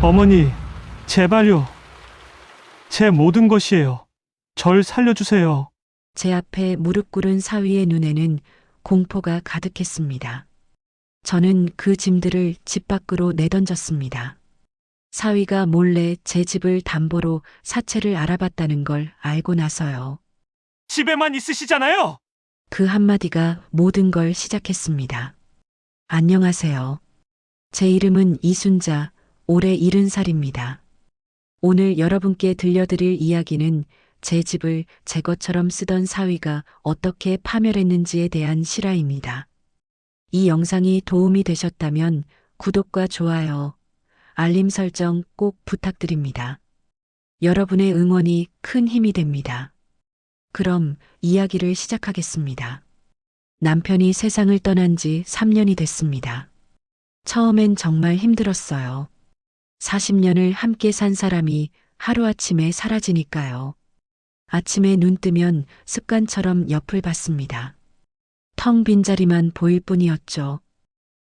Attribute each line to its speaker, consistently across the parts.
Speaker 1: 어머니, 제발요. 제 모든 것이에요. 절 살려주세요.
Speaker 2: 제 앞에 무릎 꿇은 사위의 눈에는 공포가 가득했습니다. 저는 그 짐들을 집 밖으로 내던졌습니다. 사위가 몰래 제 집을 담보로 사채를 알아봤다는 걸 알고 나서요.
Speaker 1: 집에만 있으시잖아요.
Speaker 2: 그 한마디가 모든 걸 시작했습니다. 안녕하세요. 제 이름은 이순자, 올해 70살입니다. 오늘 여러분께 들려드릴 이야기는 제 집을 제 것처럼 쓰던 사위가 어떻게 파멸했는지에 대한 실화입니다. 이 영상이 도움이 되셨다면 구독과 좋아요, 알림 설정 꼭 부탁드립니다. 여러분의 응원이 큰 힘이 됩니다. 그럼 이야기를 시작하겠습니다. 남편이 세상을 떠난 지 3년이 됐습니다. 처음엔 정말 힘들었어요. 40년을 함께 산 사람이 하루아침에 사라지니까요. 아침에 눈 뜨면 습관처럼 옆을 봤습니다. 텅 빈 자리만 보일 뿐이었죠.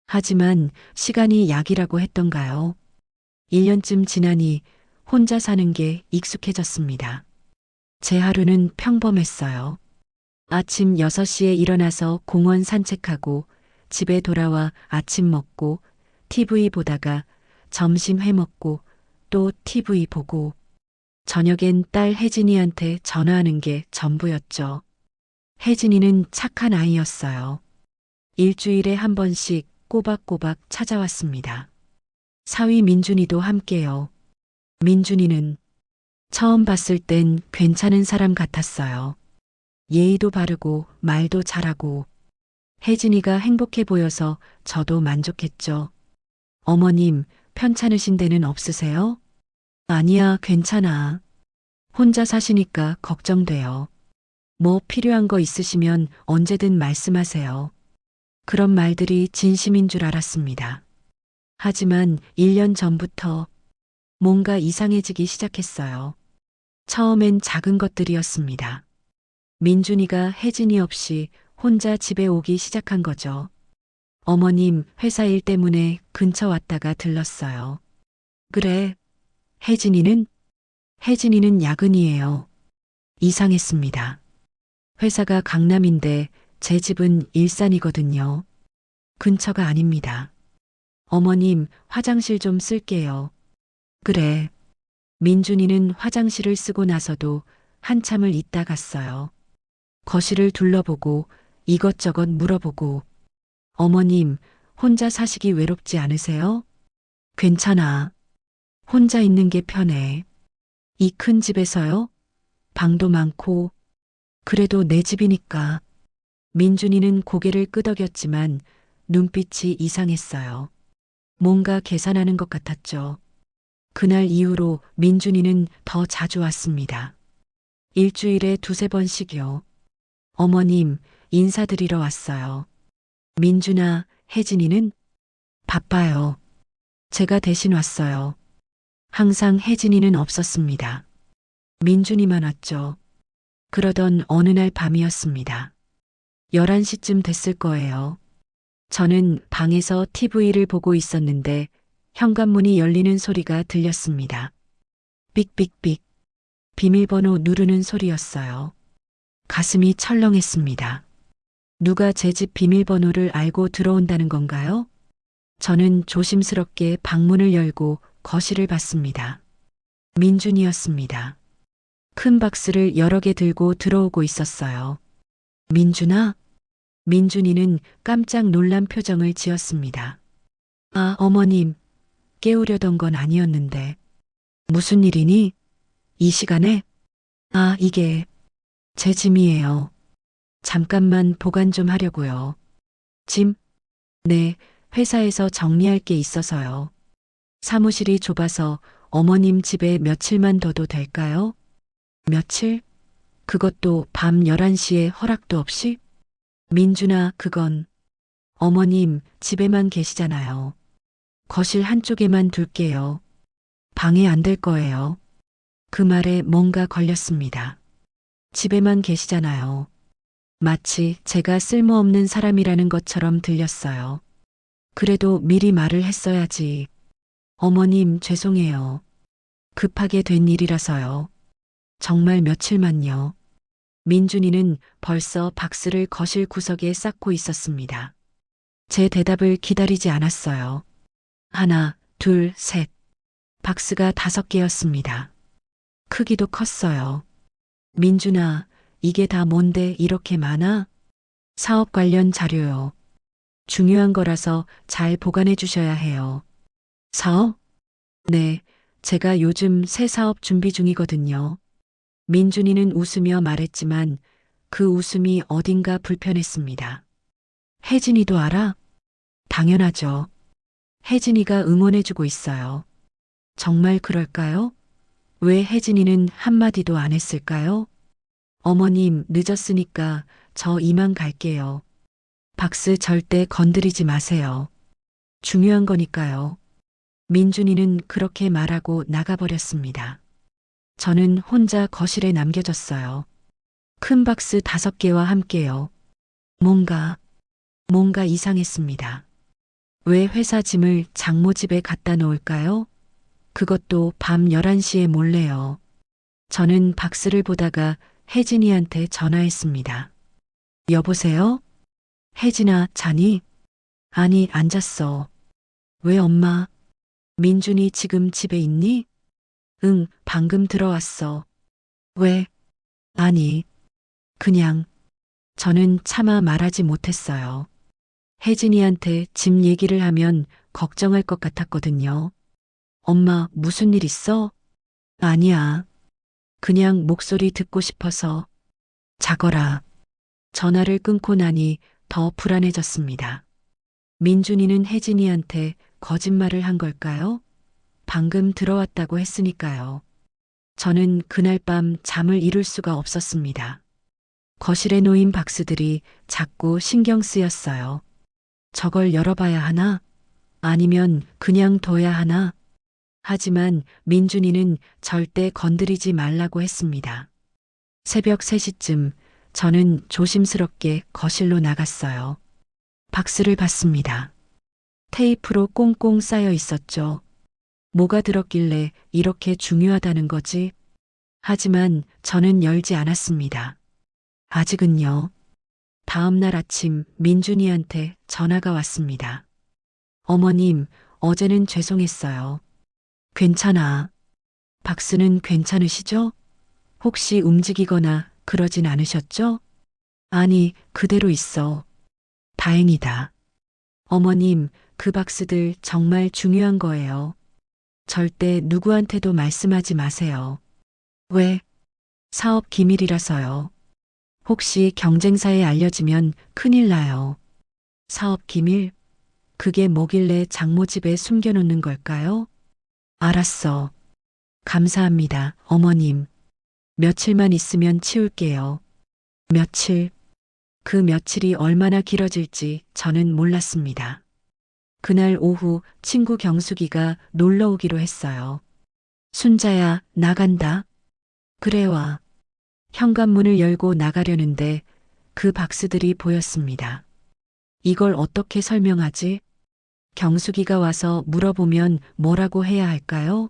Speaker 2: 하지만 시간이 약이라고 했던가요? 1년쯤 지나니 혼자 사는 게 익숙해졌습니다. 제 하루는 평범했어요. 아침 6시에 일어나서 공원 산책하고 집에 돌아와 아침 먹고 TV 보다가 점심 해 먹고 또 TV 보고 저녁엔 딸 혜진이한테 전화하는 게 전부였죠. 혜진이는 착한 아이였어요. 일주일에 한 번씩 꼬박꼬박 찾아왔습니다. 사위 민준이도 함께요. 민준이는 처음 봤을 땐 괜찮은 사람 같았어요. 예의도 바르고 말도 잘하고 혜진이가 행복해 보여서 저도 만족했죠. 어머님, 편찮으신 데는 없으세요? 아니야, 괜찮아. 혼자 사시니까 걱정돼요. 뭐 필요한 거 있으시면 언제든 말씀하세요. 그런 말들이 진심인 줄 알았습니다. 하지만 1년 전부터 뭔가 이상해지기 시작했어요. 처음엔 작은 것들이었습니다. 민준이가 혜진이 없이 혼자 집에 오기 시작한 거죠. 어머님 회사 일 때문에 근처 왔다가 들렀어요. 그래, 혜진이는? 혜진이는 야근이에요. 이상했습니다. 회사가 강남인데 제 집은 일산이거든요. 근처가 아닙니다. 어머님, 화장실 좀 쓸게요. 그래. 민준이는 화장실을 쓰고 나서도 한참을 있다 갔어요. 거실을 둘러보고 이것저것 물어보고 어머님, 혼자 사시기 외롭지 않으세요? 괜찮아. 혼자 있는 게 편해. 이 큰 집에서요? 방도 많고 그래도 내 집이니까. 민준이는 고개를 끄덕였지만 눈빛이 이상했어요. 뭔가 계산하는 것 같았죠. 그날 이후로 민준이는 더 자주 왔습니다. 일주일에 2~3번씩요. 어머님, 인사드리러 왔어요. 민준아, 혜진이는? 바빠요. 제가 대신 왔어요. 항상 혜진이는 없었습니다. 민준이만 왔죠. 그러던 어느 날 밤이었습니다. 11시쯤 됐을 거예요. 저는 방에서 TV를 보고 있었는데 현관문이 열리는 소리가 들렸습니다. 삑삑삑. 비밀번호 누르는 소리였어요. 가슴이 철렁했습니다. 누가 제 집 비밀번호를 알고 들어온다는 건가요? 저는 조심스럽게 방문을 열고 거실을 봤습니다. 민준이었습니다. 큰 박스를 여러 개 들고 들어오고 있었어요. 민준아? 민준이는 깜짝 놀란 표정을 지었습니다. 아, 어머님, 깨우려던 건 아니었는데. 무슨 일이니? 이 시간에? 아, 이게 제 짐이에요. 잠깐만 보관 좀 하려고요. 짐? 네, 회사에서 정리할 게 있어서요. 사무실이 좁아서 어머님 집에 며칠만 둬도 될까요? 며칠? 그것도 밤 11시에 허락도 없이? 민준아, 그건 어머님 집에만 계시잖아요. 거실 한쪽에만 둘게요. 방해 안 될 거예요. 그 말에 뭔가 걸렸습니다. 집에만 계시잖아요. 마치 제가 쓸모없는 사람이라는 것처럼 들렸어요. 그래도 미리 말을 했어야지. 어머님, 죄송해요. 급하게 된 일이라서요. 정말 며칠만요. 민준이는 벌써 박스를 거실 구석에 쌓고 있었습니다. 제 대답을 기다리지 않았어요. 하나, 둘, 셋. 박스가 5개였습니다. 크기도 컸어요. 민준아, 이게 다 뭔데 이렇게 많아? 사업 관련 자료요. 중요한 거라서 잘 보관해 주셔야 해요. 사업? 네, 제가 요즘 새 사업 준비 중이거든요. 민준이는 웃으며 말했지만 그 웃음이 어딘가 불편했습니다. 혜진이도 알아? 당연하죠. 혜진이가 응원해주고 있어요. 정말 그럴까요? 왜 혜진이는 한마디도 안 했을까요? 어머님, 늦었으니까 저 이만 갈게요. 박스 절대 건드리지 마세요. 중요한 거니까요. 민준이는 그렇게 말하고 나가버렸습니다. 저는 혼자 거실에 남겨졌어요. 큰 박스 5개와 함께요. 뭔가 이상했습니다. 왜 회사 짐을 장모 집에 갖다 놓을까요? 그것도 밤 11시에 몰래요. 저는 박스를 보다가 혜진이한테 전화했습니다. 여보세요? 혜진아, 자니? 아니, 안 잤어. 왜 엄마? 민준이 지금 집에 있니? 응, 방금 들어왔어. 왜? 아니, 그냥. 저는 차마 말하지 못했어요. 혜진이한테 집 얘기를 하면 걱정할 것 같았거든요. 엄마, 무슨 일 있어? 아니야. 그냥 목소리 듣고 싶어서. 자거라. 전화를 끊고 나니 더 불안해졌습니다. 민준이는 혜진이한테 거짓말을 한 걸까요? 방금 들어왔다고 했으니까요. 저는 그날 밤 잠을 이룰 수가 없었습니다. 거실에 놓인 박스들이 자꾸 신경 쓰였어요. 저걸 열어봐야 하나? 아니면 그냥 둬야 하나? 하지만 민준이는 절대 건드리지 말라고 했습니다. 새벽 3시쯤 저는 조심스럽게 거실로 나갔어요. 박스를 봤습니다. 테이프로 꽁꽁 쌓여 있었죠. 뭐가 들었길래 이렇게 중요하다는 거지? 하지만 저는 열지 않았습니다. 아직은요. 다음 날 아침 민준이한테 전화가 왔습니다. 어머님, 어제는 죄송했어요. 괜찮아. 박스는 괜찮으시죠? 혹시 움직이거나 그러진 않으셨죠? 아니, 그대로 있어. 다행이다. 어머님, 그 박스들 정말 중요한 거예요. 절대 누구한테도 말씀하지 마세요. 왜? 사업 기밀이라서요. 혹시 경쟁사에 알려지면 큰일 나요. 사업 기밀? 그게 뭐길래 장모 집에 숨겨놓는 걸까요? 알았어. 감사합니다, 어머님. 며칠만 있으면 치울게요. 며칠? 그 며칠이 얼마나 길어질지 저는 몰랐습니다. 그날 오후 친구 경숙이가 놀러 오기로 했어요. 순자야, 나간다. 그래 와. 현관문을 열고 나가려는데 그 박스들이 보였습니다. 이걸 어떻게 설명하지? 경숙이가 와서 물어보면 뭐라고 해야 할까요?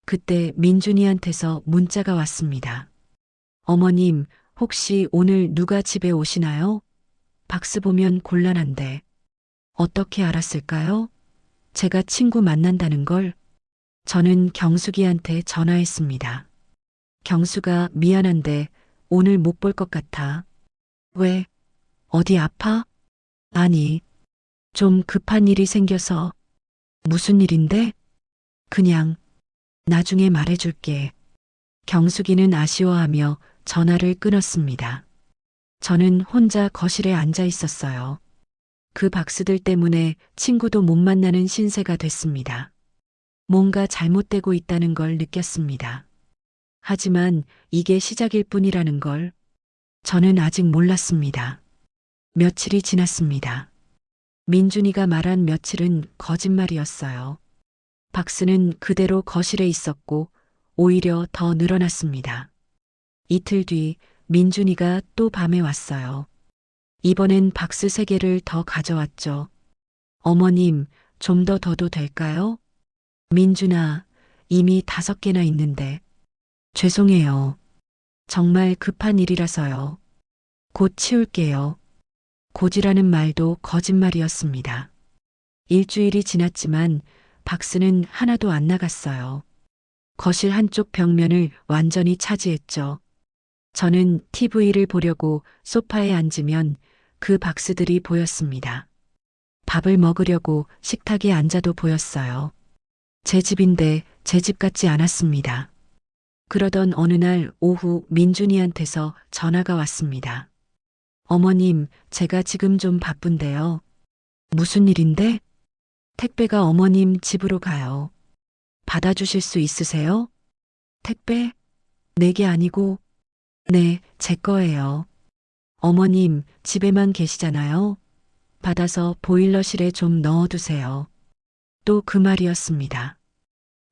Speaker 2: 그때 민준이한테서 문자가 왔습니다. 어머님, 혹시 오늘 누가 집에 오시나요? 박스 보면 곤란한데. 어떻게 알았을까요? 제가 친구 만난다는 걸. 저는 경숙이한테 전화했습니다. 경수가 미안한데 오늘 못 볼 것 같아. 왜? 어디 아파? 아니, 좀 급한 일이 생겨서. 무슨 일인데? 그냥 나중에 말해줄게. 경숙이는 아쉬워하며 전화를 끊었습니다. 저는 혼자 거실에 앉아 있었어요. 그 박스들 때문에 친구도 못 만나는 신세가 됐습니다. 뭔가 잘못되고 있다는 걸 느꼈습니다. 하지만 이게 시작일 뿐이라는 걸 저는 아직 몰랐습니다. 며칠이 지났습니다. 민준이가 말한 며칠은 거짓말이었어요. 박스는 그대로 거실에 있었고 오히려 더 늘어났습니다. 이틀 뒤 민준이가 또 밤에 왔어요. 이번엔 박스 3개를 더 가져왔죠. 어머님, 좀 더 둬도 될까요? 민준아, 이미 5개나 있는데. 죄송해요. 정말 급한 일이라서요. 곧 치울게요. 곧이라는 말도 거짓말이었습니다. 일주일이 지났지만 박스는 하나도 안 나갔어요. 거실 한쪽 벽면을 완전히 차지했죠. 저는 TV를 보려고 소파에 앉으면 그 박스들이 보였습니다. 밥을 먹으려고 식탁에 앉아도 보였어요. 제 집인데 제 집 같지 않았습니다. 그러던 어느 날 오후 민준이한테서 전화가 왔습니다. 어머님, 제가 지금 좀 바쁜데요. 무슨 일인데? 택배가 어머님 집으로 가요. 받아주실 수 있으세요? 택배? 내게 아니고, 네, 제 거예요. 어머님, 집에만 계시잖아요. 받아서 보일러실에 좀 넣어두세요. 또 그 말이었습니다.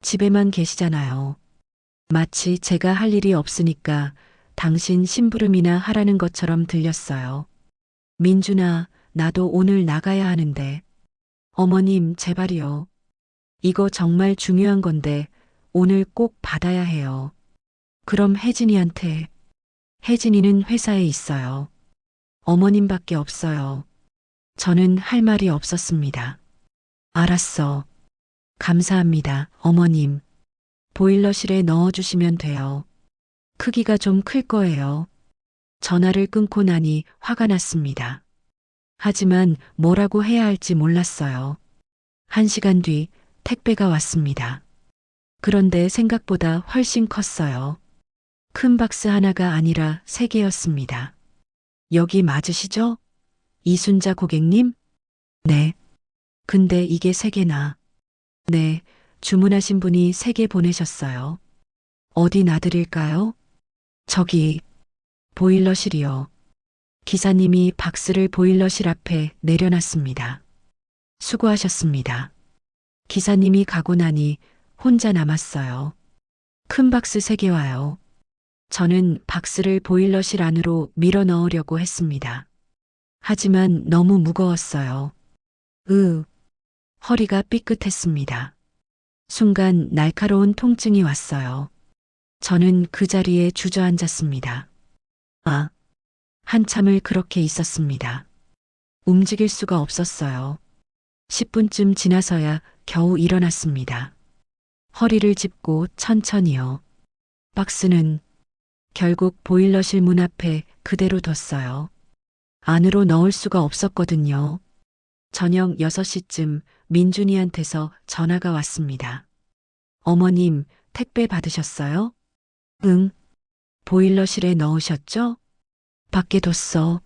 Speaker 2: 집에만 계시잖아요. 마치 제가 할 일이 없으니까 당신 심부름이나 하라는 것처럼 들렸어요. 민준아, 나도 오늘 나가야 하는데. 어머님, 제발이요. 이거 정말 중요한 건데 오늘 꼭 받아야 해요. 그럼 혜진이한테. 혜진이는 회사에 있어요. 어머님밖에 없어요. 저는 할 말이 없었습니다. 알았어. 감사합니다, 어머님. 보일러실에 넣어주시면 돼요. 크기가 좀 클 거예요. 전화를 끊고 나니 화가 났습니다. 하지만 뭐라고 해야 할지 몰랐어요. 1시간 뒤 택배가 왔습니다. 그런데 생각보다 훨씬 컸어요. 큰 박스 하나가 아니라 3개였습니다. 여기 맞으시죠? 이순자 고객님? 네. 근데 이게 3개나. 네, 주문하신 분이 3개 보내셨어요. 어디 놔드릴까요? 저기, 보일러실이요. 기사님이 박스를 보일러실 앞에 내려놨습니다. 수고하셨습니다. 기사님이 가고 나니 혼자 남았어요. 큰 박스 3개 와요. 저는 박스를 보일러실 안으로 밀어 넣으려고 했습니다. 하지만 너무 무거웠어요. 허리가 삐끗했습니다. 순간 날카로운 통증이 왔어요. 저는 그 자리에 주저앉았습니다. 한참을 그렇게 있었습니다. 움직일 수가 없었어요. 10분쯤 지나서야 겨우 일어났습니다. 허리를 짚고 천천히요. 박스는 결국 보일러실 문 앞에 그대로 뒀어요. 안으로 넣을 수가 없었거든요. 저녁 6시쯤 민준이한테서 전화가 왔습니다. 어머님, 택배 받으셨어요? 응. 보일러실에 넣으셨죠? 밖에 뒀어.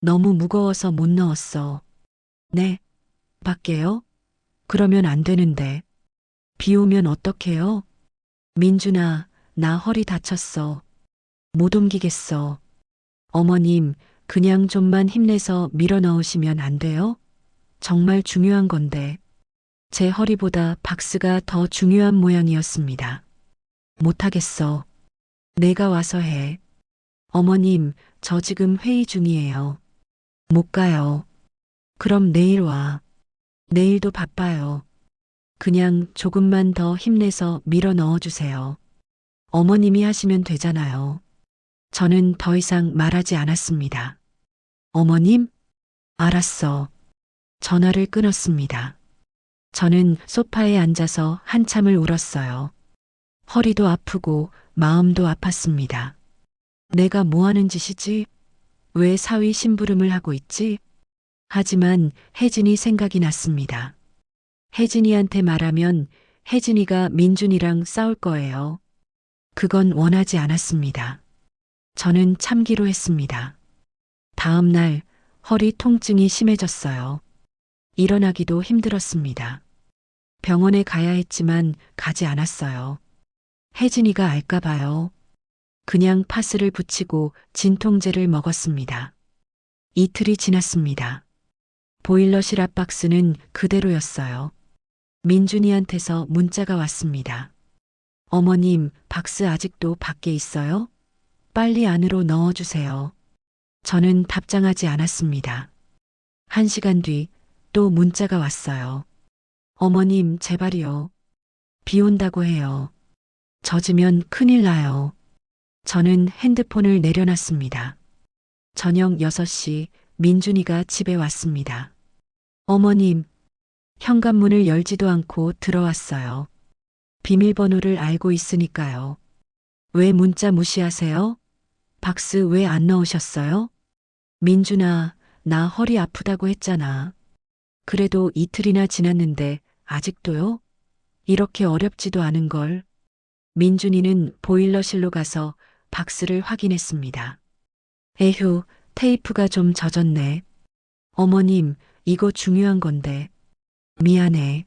Speaker 2: 너무 무거워서 못 넣었어. 네. 밖에요? 그러면 안 되는데. 비 오면 어떡해요? 민준아, 나 허리 다쳤어. 못 옮기겠어. 어머님, 그냥 좀만 힘내서 밀어 넣으시면 안 돼요? 정말 중요한 건데. 제 허리보다 박스가 더 중요한 모양이었습니다. 못하겠어. 내가 와서 해. 어머님, 저 지금 회의 중이에요. 못 가요. 그럼 내일 와. 내일도 바빠요. 그냥 조금만 더 힘내서 밀어 넣어주세요. 어머님이 하시면 되잖아요. 저는 더 이상 말하지 않았습니다. 어머님? 알았어. 전화를 끊었습니다. 저는 소파에 앉아서 한참을 울었어요. 허리도 아프고 마음도 아팠습니다. 내가 뭐 하는 짓이지? 왜 사위 심부름을 하고 있지? 하지만 혜진이 생각이 났습니다. 혜진이한테 말하면 혜진이가 민준이랑 싸울 거예요. 그건 원하지 않았습니다. 저는 참기로 했습니다. 다음 날 허리 통증이 심해졌어요. 일어나기도 힘들었습니다. 병원에 가야 했지만 가지 않았어요. 혜진이가 알까 봐요. 그냥 파스를 붙이고 진통제를 먹었습니다. 이틀이 지났습니다. 보일러실 앞 박스는 그대로였어요. 민준이한테서 문자가 왔습니다. 어머님, 박스 아직도 밖에 있어요? 빨리 안으로 넣어주세요. 저는 답장하지 않았습니다. 1시간 뒤 또 문자가 왔어요. 어머님, 제발이요. 비 온다고 해요. 젖으면 큰일 나요. 저는 핸드폰을 내려놨습니다. 저녁 6시 민준이가 집에 왔습니다. 어머님, 현관문을 열지도 않고 들어왔어요. 비밀번호를 알고 있으니까요. 왜 문자 무시하세요? 박스 왜 안 넣으셨어요? 민준아, 나 허리 아프다고 했잖아. 그래도 이틀이나 지났는데 아직도요? 이렇게 어렵지도 않은 걸. 민준이는 보일러실로 가서 박스를 확인했습니다. 에휴, 테이프가 좀 젖었네. 어머님, 이거 중요한 건데. 미안해.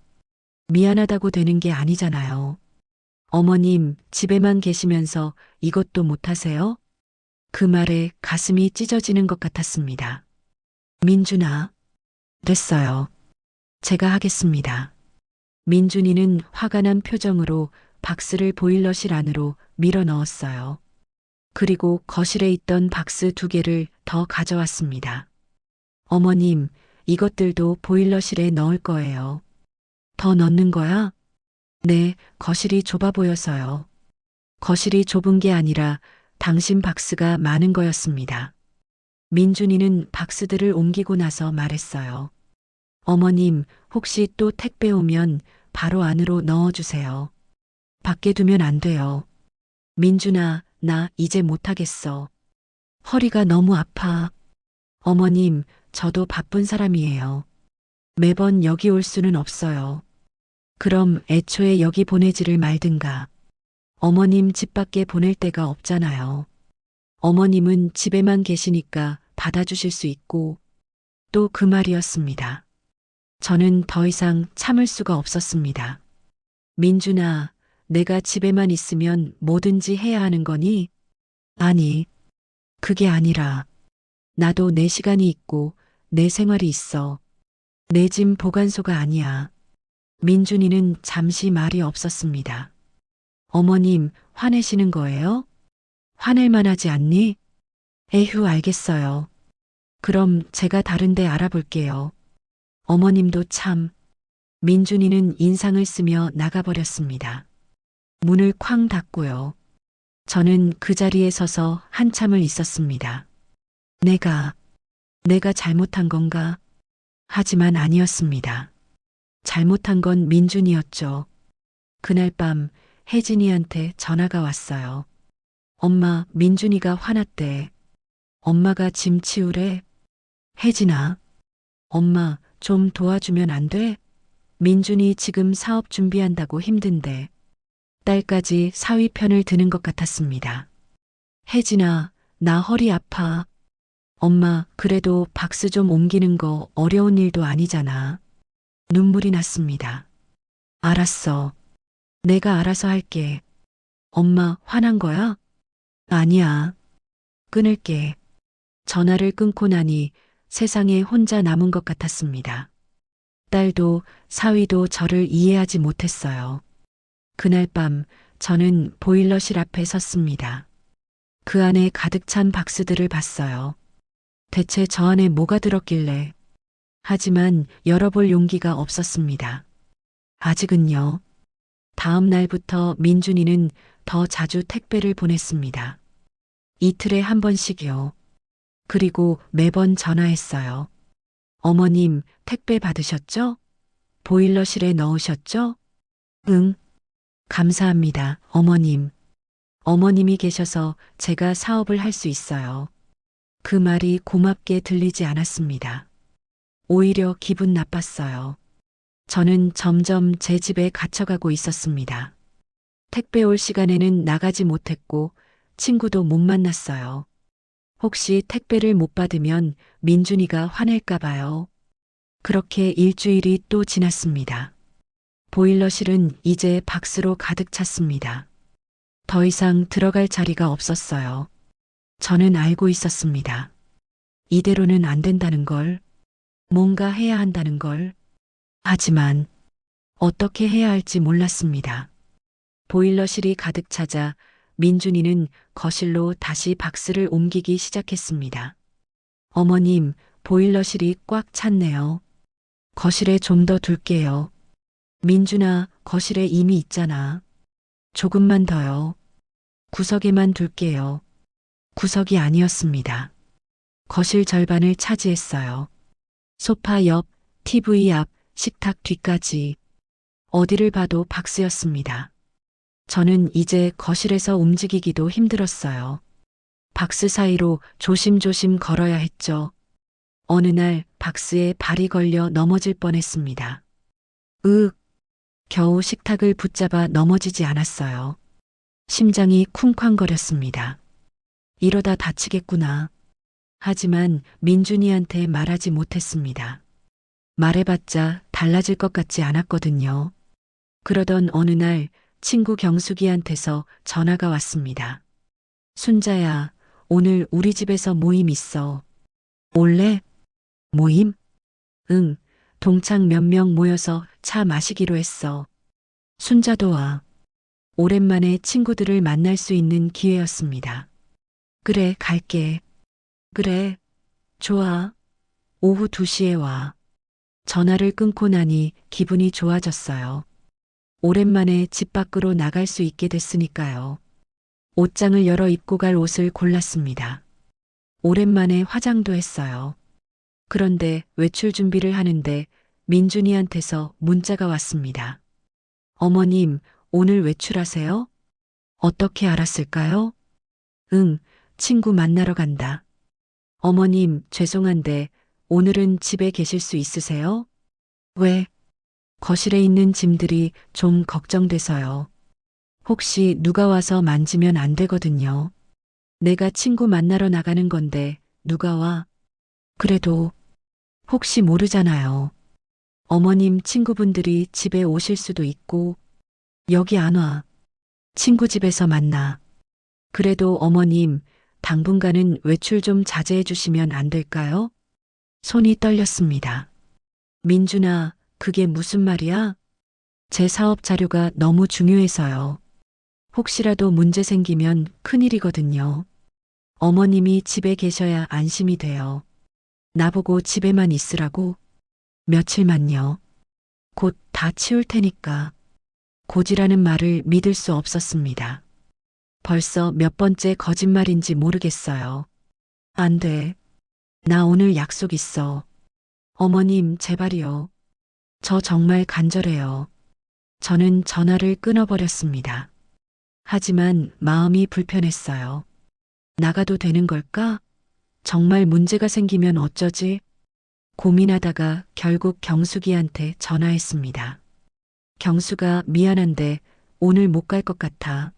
Speaker 2: 미안하다고 되는 게 아니잖아요. 어머님, 집에만 계시면서 이것도 못하세요? 그 말에 가슴이 찢어지는 것 같았습니다. 민준아, 됐어요. 제가 하겠습니다. 민준이는 화가 난 표정으로 박스를 보일러실 안으로 밀어 넣었어요. 그리고 거실에 있던 박스 2개를 더 가져왔습니다. 어머님, 이것들도 보일러실에 넣을 거예요. 더 넣는 거야? 네, 거실이 좁아 보여서요. 거실이 좁은 게 아니라 당신 박스가 많은 거였습니다. 민준이는 박스들을 옮기고 나서 말했어요. 어머님, 혹시 또 택배 오면 바로 안으로 넣어주세요. 밖에 두면 안 돼요. 민준아, 나 이제 못하겠어. 허리가 너무 아파. 어머님, 저도 바쁜 사람이에요. 매번 여기 올 수는 없어요. 그럼 애초에 여기 보내지를 말든가. 어머님 집 밖에 보낼 데가 없잖아요. 어머님은 집에만 계시니까 받아주실 수 있고, 또 그 말이었습니다. 저는 더 이상 참을 수가 없었습니다. 민준아, 내가 집에만 있으면 뭐든지 해야 하는 거니? 아니, 그게 아니라, 나도 내 시간이 있고, 내 생활이 있어. 내 짐 보관소가 아니야. 민준이는 잠시 말이 없었습니다. 어머님, 화내시는 거예요? 화낼 만하지 않니? 에휴, 알겠어요. 그럼 제가 다른 데 알아볼게요. 어머님도 참. 민준이는 인상을 쓰며 나가버렸습니다. 문을 쾅 닫고요. 저는 그 자리에 서서 한참을 있었습니다. 내가 잘못한 건가? 하지만 아니었습니다. 잘못한 건 민준이었죠. 그날 밤 혜진이한테 전화가 왔어요. 엄마, 민준이가 화났대. 엄마가 짐 치우래. 혜진아, 엄마 좀 도와주면 안 돼? 민준이 지금 사업 준비한다고 힘든데. 딸까지 사위 편을 드는 것 같았습니다. 혜진아, 나 허리 아파. 엄마, 그래도 박스 좀 옮기는 거 어려운 일도 아니잖아. 눈물이 났습니다. 알았어. 내가 알아서 할게. 엄마, 화난 거야? 아니야. 끊을게. 전화를 끊고 나니 세상에 혼자 남은 것 같았습니다. 딸도 사위도 저를 이해하지 못했어요. 그날 밤 저는 보일러실 앞에 섰습니다. 그 안에 가득 찬 박스들을 봤어요. 대체 저 안에 뭐가 들었길래. 하지만 열어볼 용기가 없었습니다. 아직은요. 다음 날부터 민준이는 더 자주 택배를 보냈습니다. 이틀에 한 번씩이요. 그리고 매번 전화했어요. 어머님, 택배 받으셨죠? 보일러실에 넣으셨죠? 응. 감사합니다, 어머님. 어머님이 계셔서 제가 사업을 할 수 있어요. 그 말이 고맙게 들리지 않았습니다. 오히려 기분 나빴어요. 저는 점점 제 집에 갇혀가고 있었습니다. 택배 올 시간에는 나가지 못했고 친구도 못 만났어요. 혹시 택배를 못 받으면 민준이가 화낼까 봐요. 그렇게 일주일이 또 지났습니다. 보일러실은 이제 박스로 가득 찼습니다. 더 이상 들어갈 자리가 없었어요. 저는 알고 있었습니다. 이대로는 안 된다는 걸, 뭔가 해야 한다는 걸. 하지만 어떻게 해야 할지 몰랐습니다. 보일러실이 가득 차자 민준이는 거실로 다시 박스를 옮기기 시작했습니다. 어머님, 보일러실이 꽉 찼네요. 거실에 좀 더 둘게요. 민준아, 거실에 이미 있잖아. 조금만 더요. 구석에만 둘게요. 구석이 아니었습니다. 거실 절반을 차지했어요. 소파 옆, TV 앞, 식탁 뒤까지. 어디를 봐도 박스였습니다. 저는 이제 거실에서 움직이기도 힘들었어요. 박스 사이로 조심조심 걸어야 했죠. 어느 날 박스에 발이 걸려 넘어질 뻔했습니다. 겨우 식탁을 붙잡아 넘어지지 않았어요. 심장이 쿵쾅거렸습니다. 이러다 다치겠구나. 하지만 민준이한테 말하지 못했습니다. 말해봤자 달라질 것 같지 않았거든요. 그러던 어느 날 친구 경숙이한테서 전화가 왔습니다. 순자야, 오늘 우리 집에서 모임 있어. 올래? 모임? 응, 동창 몇 명 모여서 차 마시기로 했어. 순자도 와. 오랜만에 친구들을 만날 수 있는 기회였습니다. 그래, 갈게. 그래, 좋아. 오후 2시에 와. 전화를 끊고 나니 기분이 좋아졌어요. 오랜만에 집 밖으로 나갈 수 있게 됐으니까요. 옷장을 열어 입고 갈 옷을 골랐습니다. 오랜만에 화장도 했어요. 그런데 외출 준비를 하는데 민준이한테서 문자가 왔습니다. 어머님, 오늘 외출하세요? 어떻게 알았을까요? 응, 친구 만나러 간다. 어머님, 죄송한데 오늘은 집에 계실 수 있으세요? 왜? 거실에 있는 짐들이 좀 걱정돼서요. 혹시 누가 와서 만지면 안 되거든요. 내가 친구 만나러 나가는 건데 누가 와? 그래도 혹시 모르잖아요. 어머님 친구분들이 집에 오실 수도 있고 여기 안 와. 친구 집에서 만나. 그래도 어머님 당분간은 외출 좀 자제해 주시면 안 될까요? 손이 떨렸습니다. 민준아, 그게 무슨 말이야? 제 사업 자료가 너무 중요해서요. 혹시라도 문제 생기면 큰일이거든요. 어머님이 집에 계셔야 안심이 돼요. 나보고 집에만 있으라고? 며칠만요. 곧 다 치울 테니까. 곧이라는 말을 믿을 수 없었습니다. 벌써 몇 번째 거짓말인지 모르겠어요. 안 돼. 나 오늘 약속 있어. 어머님, 제발이요. 저 정말 간절해요. 저는 전화를 끊어버렸습니다. 하지만 마음이 불편했어요. 나가도 되는 걸까? 정말 문제가 생기면 어쩌지? 고민하다가 결국 경숙이한테 전화했습니다. 경수가 미안한데 오늘 못 갈 것 같아.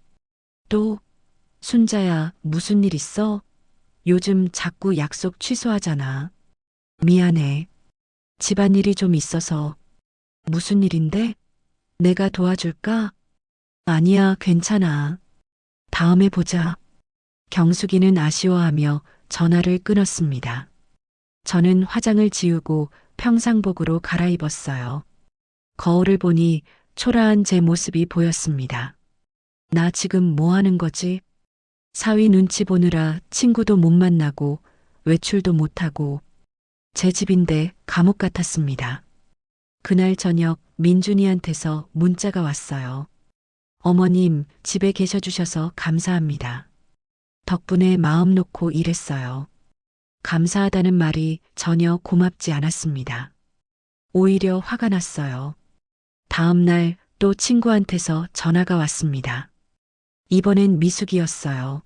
Speaker 2: 또, 순자야, 무슨 일 있어? 요즘 자꾸 약속 취소하잖아. 미안해. 집안일이 좀 있어서. 무슨 일인데? 내가 도와줄까? 아니야, 괜찮아. 다음에 보자. 경숙이는 아쉬워하며 전화를 끊었습니다. 저는 화장을 지우고 평상복으로 갈아입었어요. 거울을 보니 초라한 제 모습이 보였습니다. 나 지금 뭐 하는 거지? 사위 눈치 보느라 친구도 못 만나고 외출도 못하고 제 집인데 감옥 같았습니다. 그날 저녁 민준이한테서 문자가 왔어요. 어머님, 집에 계셔 주셔서 감사합니다. 덕분에 마음 놓고 일했어요. 감사하다는 말이 전혀 고맙지 않았습니다. 오히려 화가 났어요. 다음 날 또 친구한테서 전화가 왔습니다. 이번엔 미숙이었어요.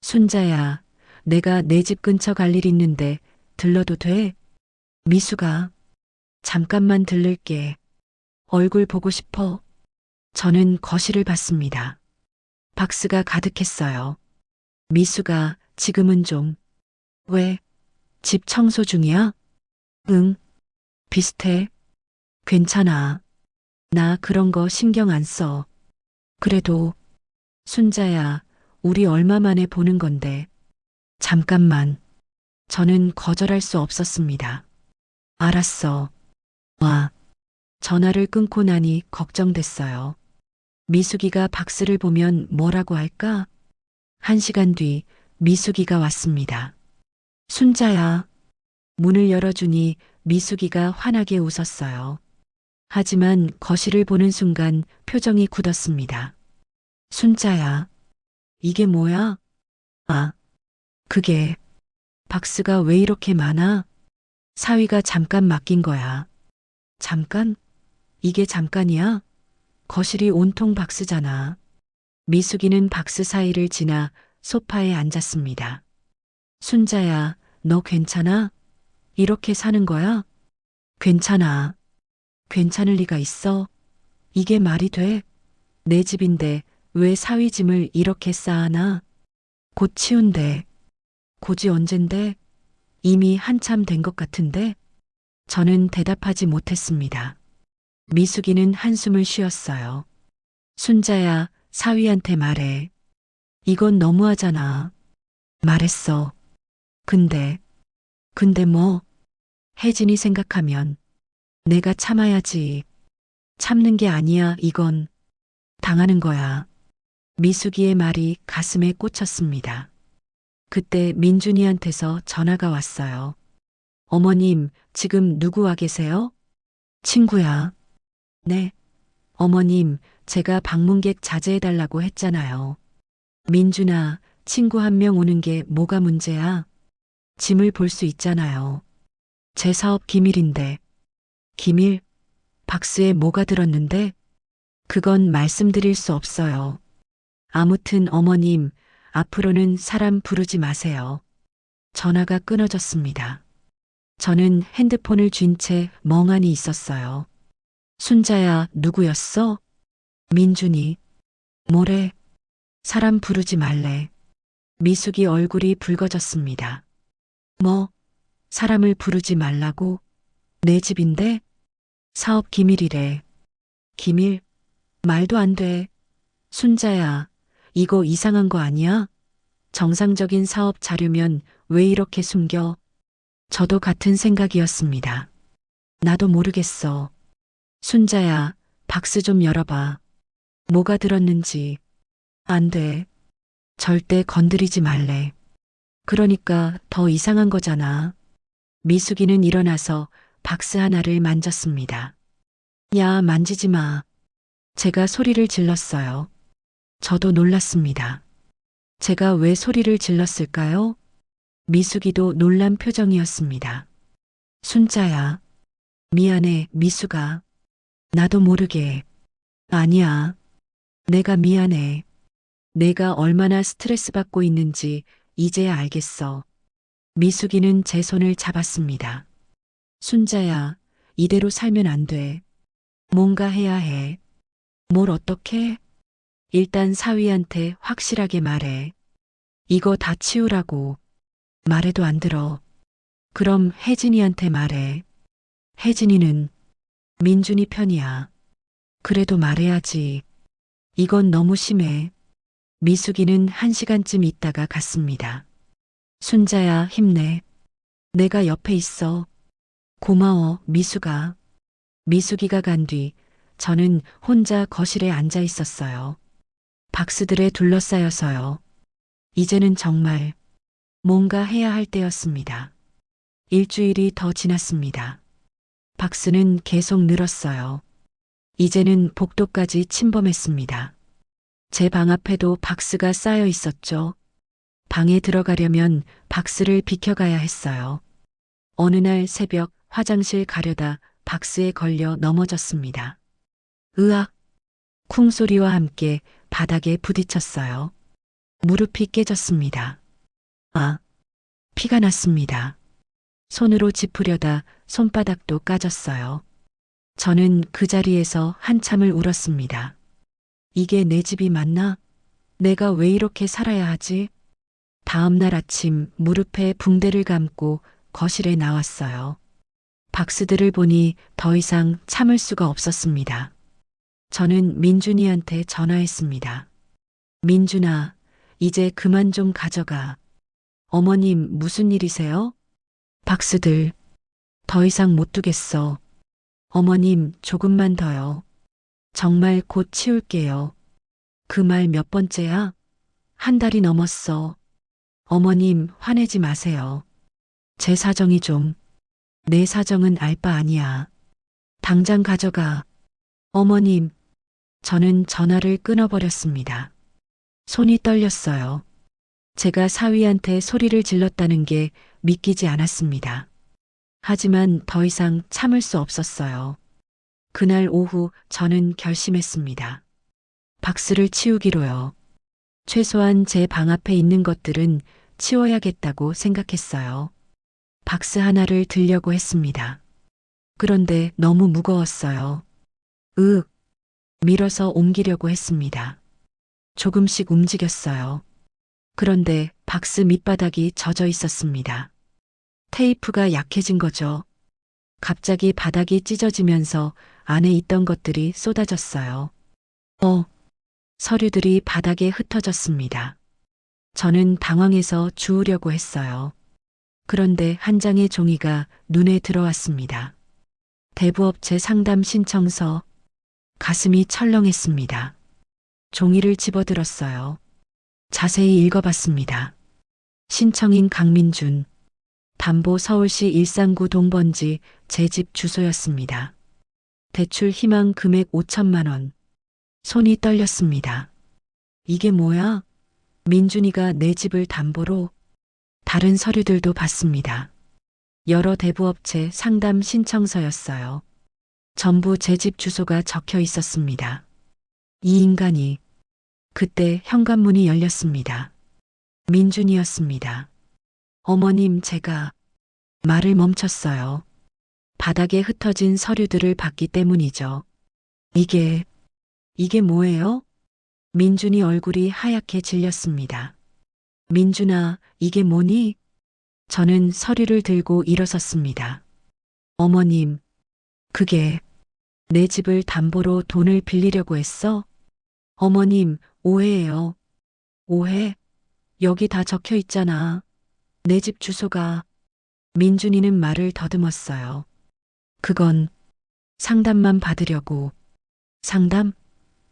Speaker 2: 순자야, 내가 내 집 근처 갈 일 있는데 들러도 돼? 미숙아, 잠깐만 들를게. 얼굴 보고 싶어. 저는 거실을 봤습니다. 박스가 가득했어요. 미숙아, 지금은 좀. 왜? 집 청소 중이야? 응. 비슷해. 괜찮아. 나 그런 거 신경 안 써. 그래도, 순자야, 우리 얼마 만에 보는 건데. 잠깐만. 저는 거절할 수 없었습니다. 알았어. 와. 전화를 끊고 나니 걱정됐어요. 미숙이가 박스를 보면 뭐라고 할까? 1시간 뒤 미숙이가 왔습니다. 순자야. 문을 열어주니 미숙이가 환하게 웃었어요. 하지만 거실을 보는 순간 표정이 굳었습니다. 순자야, 이게 뭐야? 아, 그게 박스가 왜 이렇게 많아? 사위가 잠깐 맡긴 거야. 잠깐? 이게 잠깐이야? 거실이 온통 박스잖아. 미숙이는 박스 사이를 지나 소파에 앉았습니다. 순자야, 너 괜찮아? 이렇게 사는 거야? 괜찮아. 괜찮을 리가 있어? 이게 말이 돼? 내 집인데 왜 사위 짐을 이렇게 쌓아놔? 곧 치운대. 곧이 언젠데? 이미 한참 된 것 같은데? 저는 대답하지 못했습니다. 미숙이는 한숨을 쉬었어요. 순자야, 사위한테 말해. 이건 너무하잖아. 말했어. 근데 뭐? 혜진이 생각하면 내가 참아야지. 참는 게 아니야, 이건. 당하는 거야. 미숙이의 말이 가슴에 꽂혔습니다. 그때 민준이한테서 전화가 왔어요. 어머님, 지금 누구와 계세요? 친구야. 네. 어머님, 제가 방문객 자제해달라고 했잖아요. 민준아, 친구 한 명 오는 게 뭐가 문제야? 짐을 볼 수 있잖아요. 제 사업 기밀인데. 기밀? 박스에 뭐가 들었는데? 그건 말씀드릴 수 없어요. 아무튼 어머님, 앞으로는 사람 부르지 마세요. 전화가 끊어졌습니다. 저는 핸드폰을 쥔 채 멍하니 있었어요. 순자야, 누구였어? 민준이. 뭐래? 사람 부르지 말래. 미숙이 얼굴이 붉어졌습니다. 뭐? 사람을 부르지 말라고? 내 집인데? 사업 기밀이래. 기밀? 말도 안 돼. 순자야, 이거 이상한 거 아니야? 정상적인 사업 자료면 왜 이렇게 숨겨? 저도 같은 생각이었습니다. 나도 모르겠어. 순자야, 박스 좀 열어봐. 뭐가 들었는지. 안 돼. 절대 건드리지 말래. 그러니까 더 이상한 거잖아. 미숙이는 일어나서 박스 하나를 만졌습니다. 야, 만지지 마. 제가 소리를 질렀어요. 저도 놀랐습니다. 제가 왜 소리를 질렀을까요? 미숙이도 놀란 표정이었습니다. 순자야. 미안해, 미숙아. 나도 모르게. 아니야. 내가 미안해. 내가 얼마나 스트레스 받고 있는지 이제야 알겠어. 미숙이는 제 손을 잡았습니다. 순자야, 이대로 살면 안 돼. 뭔가 해야 해. 뭘 어떻게? 일단 사위한테 확실하게 말해. 이거 다 치우라고. 말해도 안 들어. 그럼 혜진이한테 말해. 혜진이는 민준이 편이야. 그래도 말해야지. 이건 너무 심해. 미숙이는 1시간쯤 있다가 갔습니다. 순자야, 힘내. 내가 옆에 있어. 고마워, 미숙아. 미숙이가 간 뒤 저는 혼자 거실에 앉아 있었어요. 박스들에 둘러싸여서요. 이제는 정말 뭔가 해야 할 때였습니다. 일주일이 더 지났습니다. 박스는 계속 늘었어요. 이제는 복도까지 침범했습니다. 제 방 앞에도 박스가 쌓여 있었죠. 방에 들어가려면 박스를 비켜가야 했어요. 어느 날 새벽 화장실 가려다 박스에 걸려 넘어졌습니다. 으악! 쿵 소리와 함께 바닥에 부딪혔어요. 무릎이 깨졌습니다. 아! 피가 났습니다. 손으로 짚으려다 손바닥도 까졌어요. 저는 그 자리에서 한참을 울었습니다. 이게 내 집이 맞나? 내가 왜 이렇게 살아야 하지? 다음 날 아침 무릎에 붕대를 감고 거실에 나왔어요. 박스들을 보니 더 이상 참을 수가 없었습니다. 저는 민준이한테 전화했습니다. 민준아, 이제 그만 좀 가져가. 어머님, 무슨 일이세요? 박스들, 더 이상 못 두겠어. 어머님, 조금만 더요. 정말 곧 치울게요. 그 말 몇 번째야? 한 달이 넘었어. 어머님, 화내지 마세요. 제 사정이 좀, 내 사정은 알 바 아니야. 당장 가져가. 어머님, 저는 전화를 끊어버렸습니다. 손이 떨렸어요. 제가 사위한테 소리를 질렀다는 게 믿기지 않았습니다. 하지만 더 이상 참을 수 없었어요. 그날 오후 저는 결심했습니다. 박스를 치우기로요. 최소한 제 방 앞에 있는 것들은 치워야겠다고 생각했어요. 박스 하나를 들려고 했습니다. 그런데 너무 무거웠어요. 밀어서 옮기려고 했습니다. 조금씩 움직였어요. 그런데 박스 밑바닥이 젖어 있었습니다. 테이프가 약해진 거죠. 갑자기 바닥이 찢어지면서 안에 있던 것들이 쏟아졌어요. 서류들이 바닥에 흩어졌습니다. 저는 당황해서 주우려고 했어요. 그런데 한 장의 종이가 눈에 들어왔습니다. 대부업체 상담 신청서. 가슴이 철렁했습니다. 종이를 집어들었어요. 자세히 읽어봤습니다. 신청인 강민준. 담보 서울시 일산구 동번지 제 집 주소였습니다. 대출 희망 금액 5천만 원. 손이 떨렸습니다. 이게 뭐야? 민준이가 내 집을 담보로. 다른 서류들도 봤습니다. 여러 대부업체 상담 신청서였어요. 전부 제 집 주소가 적혀 있었습니다. 이 인간이. 그때 현관문이 열렸습니다. 민준이었습니다. 어머님, 제가 말을 멈췄어요. 바닥에 흩어진 서류들을 봤기 때문이죠. 이게 뭐예요? 민준이 얼굴이 하얗게 질렸습니다. 민준아, 이게 뭐니? 저는 서류를 들고 일어섰습니다. 어머님, 그게 내 집을 담보로 돈을 빌리려고 했어? 어머님, 오해예요. 오해? 여기 다 적혀 있잖아. 내 집 주소가. 민준이는 말을 더듬었어요. 그건 상담만 받으려고. 상담?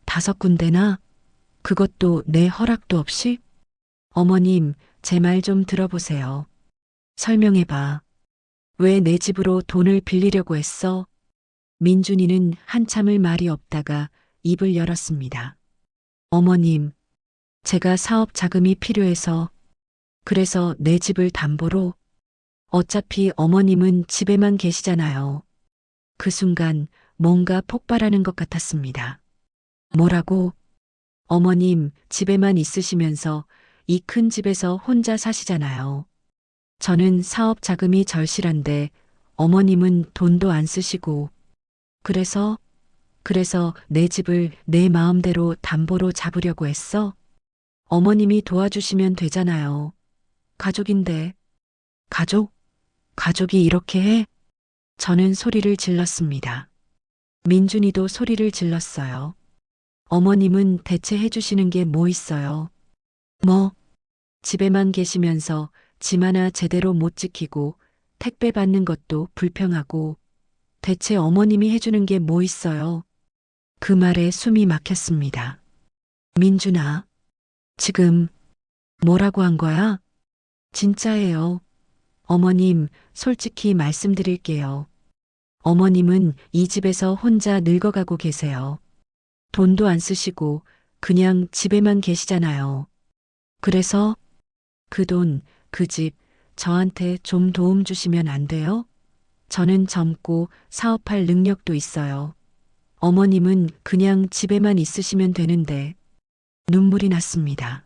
Speaker 2: 5군데나? 그것도 내 허락도 없이? 어머님, 제 말 좀 들어보세요. 설명해봐. 왜 내 집으로 돈을 빌리려고 했어? 민준이는 한참을 말이 없다가 입을 열었습니다. 어머님, 제가 사업 자금이 필요해서. 그래서 내 집을 담보로. 어차피 어머님은 집에만 계시잖아요. 그 순간 뭔가 폭발하는 것 같았습니다. 뭐라고? 어머님, 집에만 있으시면서 이 큰 집에서 혼자 사시잖아요. 저는 사업 자금이 절실한데 어머님은 돈도 안 쓰시고. 그래서 내 집을 내 마음대로 담보로 잡으려고 했어? 어머님이 도와주시면 되잖아요. 가족인데. 가족이 이렇게 해? 저는 소리를 질렀습니다. 민준이도 소리를 질렀어요. 어머님은 대체 해주시는 게 뭐 있어요? 집에만 계시면서 짐 하나 제대로 못 지키고 택배 받는 것도 불평하고. 대체 어머님이 해주는 게 뭐 있어요? 그 말에 숨이 막혔습니다. 민준아, 지금 뭐라고 한 거야? 진짜예요. 어머님, 솔직히 말씀드릴게요. 어머님은 이 집에서 혼자 늙어가고 계세요. 돈도 안 쓰시고 그냥 집에만 계시잖아요. 그래서 그 돈, 그 집, 저한테 좀 도움 주시면 안 돼요? 저는 젊고 사업할 능력도 있어요. 어머님은 그냥 집에만 있으시면 되는데. 눈물이 났습니다.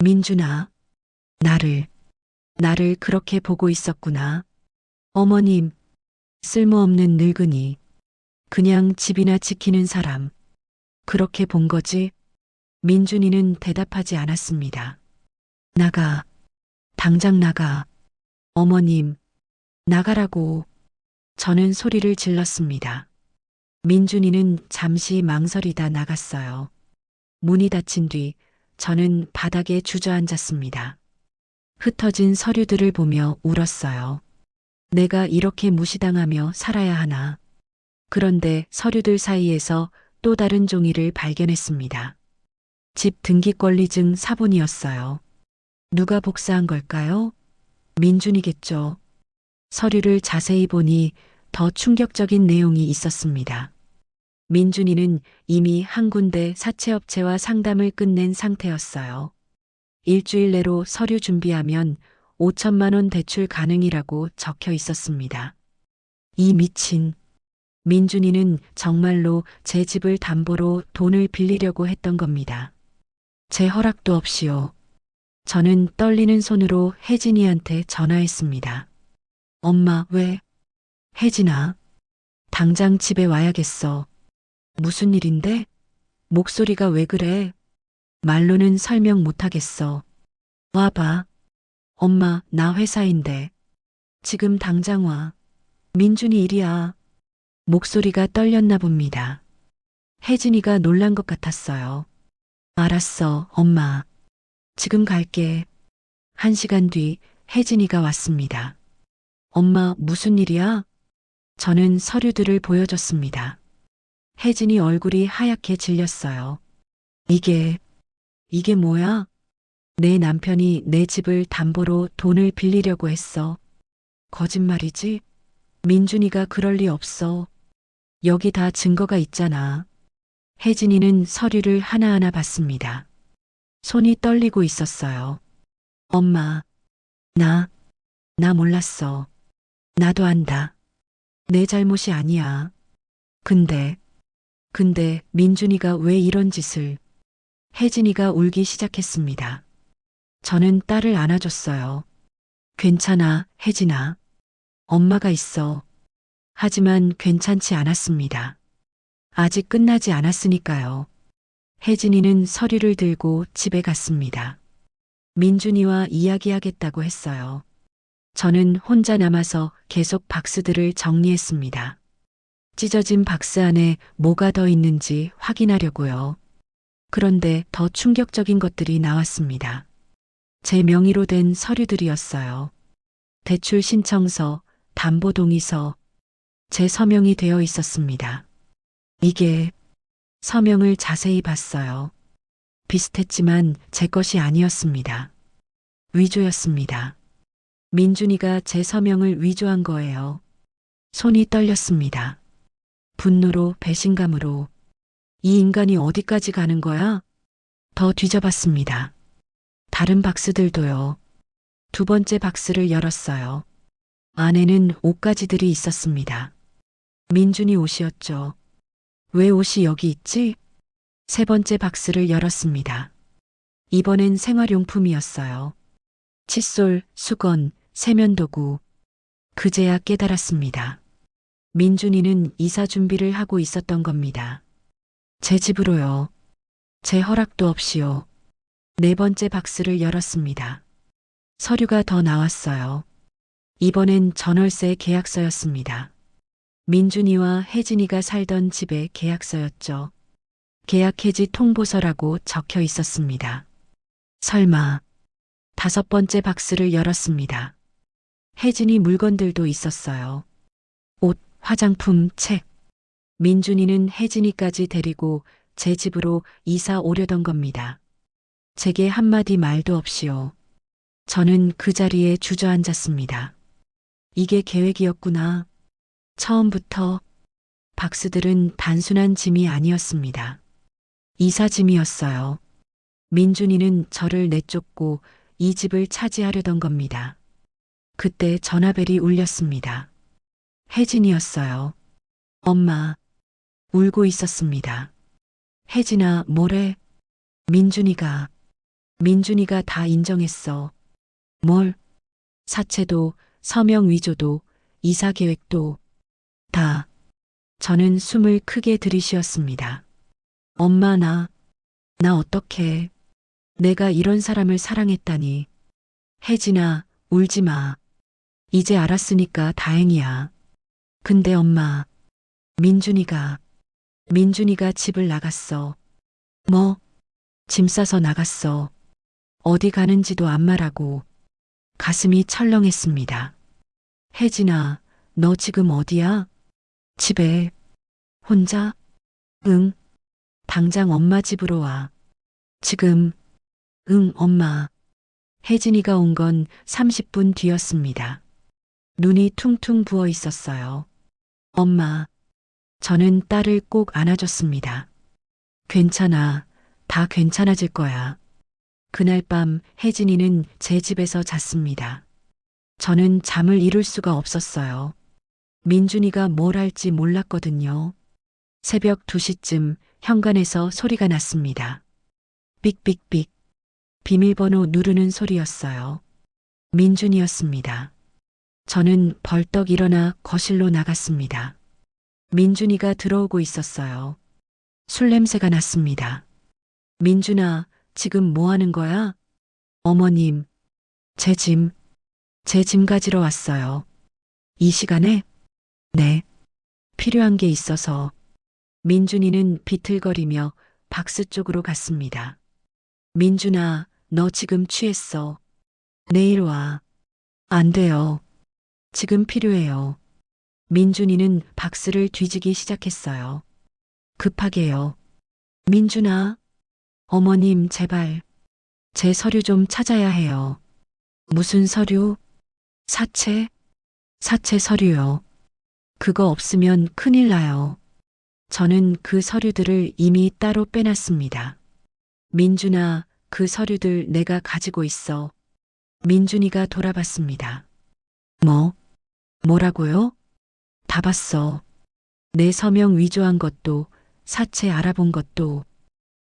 Speaker 2: 민준아, 나를 그렇게 보고 있었구나. 어머님, 쓸모없는 늙은이. 그냥 집이나 지키는 사람. 그렇게 본 거지? 민준이는 대답하지 않았습니다. 나가. 당장 나가. 어머님, 나가라고. 저는 소리를 질렀습니다. 민준이는 잠시 망설이다 나갔어요. 문이 닫힌 뒤 저는 바닥에 주저앉았습니다. 흩어진 서류들을 보며 울었어요. 내가 이렇게 무시당하며 살아야 하나. 그런데 서류들 사이에서 또 다른 종이를 발견했습니다. 집 등기권리증 사본이었어요. 누가 복사한 걸까요? 민준이겠죠. 서류를 자세히 보니 더 충격적인 내용이 있었습니다. 민준이는 이미 한 군데 사채업체와 상담을 끝낸 상태였어요. 일주일 내로 서류 준비하면 5천만 원 대출 가능이라고 적혀 있었습니다. 이 미친. 민준이는 정말로 제 집을 담보로 돈을 빌리려고 했던 겁니다. 제 허락도 없이요. 저는 떨리는 손으로 혜진이한테 전화했습니다. 엄마, 왜? 혜진아, 당장 집에 와야겠어. 무슨 일인데? 목소리가 왜 그래? 말로는 설명 못하겠어. 와봐. 엄마, 나 회사인데. 지금 당장 와. 민준이 일이야. 목소리가 떨렸나 봅니다. 혜진이가 놀란 것 같았어요. 알았어, 엄마. 지금 갈게. 1시간 뒤 혜진이가 왔습니다. 엄마, 무슨 일이야? 저는 서류들을 보여줬습니다. 혜진이 얼굴이 하얗게 질렸어요. 이게 뭐야? 내 남편이 내 집을 담보로 돈을 빌리려고 했어. 거짓말이지? 민준이가 그럴 리 없어. 여기 다 증거가 있잖아. 혜진이는 서류를 하나하나 봤습니다. 손이 떨리고 있었어요. 엄마, 나 몰랐어. 나도 안다. 내 잘못이 아니야. 근데 민준이가 왜 이런 짓을. 혜진이가 울기 시작했습니다. 저는 딸을 안아줬어요. 괜찮아, 혜진아. 엄마가 있어. 하지만 괜찮지 않았습니다. 아직 끝나지 않았으니까요. 혜진이는 서류를 들고 집에 갔습니다. 민준이와 이야기하겠다고 했어요. 저는 혼자 남아서 계속 박스들을 정리했습니다. 찢어진 박스 안에 뭐가 더 있는지 확인하려고요. 그런데 더 충격적인 것들이 나왔습니다. 제 명의로 된 서류들이었어요. 대출 신청서, 담보동의서, 제 서명이 되어 있었습니다. 이게 서명을 자세히 봤어요. 비슷했지만 제 것이 아니었습니다. 위조였습니다. 민준이가 제 서명을 위조한 거예요. 손이 떨렸습니다. 분노로 배신감으로. 이 인간이 어디까지 가는 거야? 더 뒤져봤습니다. 다른 박스들도요. 2번째 박스를 열었어요. 안에는 옷가지들이 있었습니다. 민준이 옷이었죠. 왜 옷이 여기 있지? 3번째 박스를 열었습니다. 이번엔 생활용품이었어요. 칫솔, 수건, 세면도구. 그제야 깨달았습니다. 민준이는 이사 준비를 하고 있었던 겁니다. 제 집으로요. 제 허락도 없이요. 4번째 박스를 열었습니다. 서류가 더 나왔어요. 이번엔 전월세 계약서였습니다. 민준이와 혜진이가 살던 집의 계약서였죠. 계약 해지 통보서라고 적혀 있었습니다. 설마. 5번째 박스를 열었습니다. 혜진이 물건들도 있었어요. 옷, 화장품, 책. 민준이는 혜진이까지 데리고 제 집으로 이사 오려던 겁니다. 제게 한마디 말도 없이요. 저는 그 자리에 주저앉았습니다. 이게 계획이었구나. 처음부터. 박스들은 단순한 짐이 아니었습니다. 이사짐이었어요. 민준이는 저를 내쫓고 이 집을 차지하려던 겁니다. 그때 전화벨이 울렸습니다. 혜진이었어요. 엄마. 울고 있었습니다. 혜진아, 뭐래? 민준이가 다 인정했어. 뭘? 사채도, 서명 위조도, 이사 계획도 다. 저는 숨을 크게 들이쉬었습니다. 엄마, 나 어떡해. 내가 이런 사람을 사랑했다니. 혜진아, 울지 마. 이제 알았으니까 다행이야. 근데 엄마, 민준이가 집을 나갔어. 뭐? 짐 싸서 나갔어. 어디 가는지도 안 말하고. 가슴이 철렁했습니다. 혜진아, 너 지금 어디야? 집에. 혼자? 응. 당장 엄마 집으로 와. 지금. 응, 엄마. 혜진이가 온 건 30분 뒤였습니다. 눈이 퉁퉁 부어 있었어요. 엄마, 저는 딸을 꼭 안아줬습니다. 괜찮아. 다 괜찮아질 거야. 그날 밤 혜진이는 제 집에서 잤습니다. 저는 잠을 이룰 수가 없었어요. 민준이가 뭘 할지 몰랐거든요. 새벽 2시쯤 현관에서 소리가 났습니다. 삑삑삑. 비밀번호 누르는 소리였어요. 민준이었습니다. 저는 벌떡 일어나 거실로 나갔습니다. 민준이가 들어오고 있었어요. 술 냄새가 났습니다. 민준아, 지금 뭐 하는 거야? 어머님, 제 짐 가지러 왔어요. 이 시간에? 네. 필요한 게 있어서. 민준이는 비틀거리며 박스 쪽으로 갔습니다. 민준아, 너 지금 취했어. 내일 와. 안 돼요. 지금 필요해요. 민준이는 박스를 뒤지기 시작했어요. 급하게요. 민준아, 어머님, 제발. 제 서류 좀 찾아야 해요. 무슨 서류? 사채? 사채 서류요. 그거 없으면 큰일 나요. 저는 그 서류들을 이미 따로 빼놨습니다. 민준아, 그 서류들 내가 가지고 있어. 민준이가 돌아봤습니다. 뭐라고요? 다 봤어. 내 서명 위조한 것도, 사채 알아본 것도.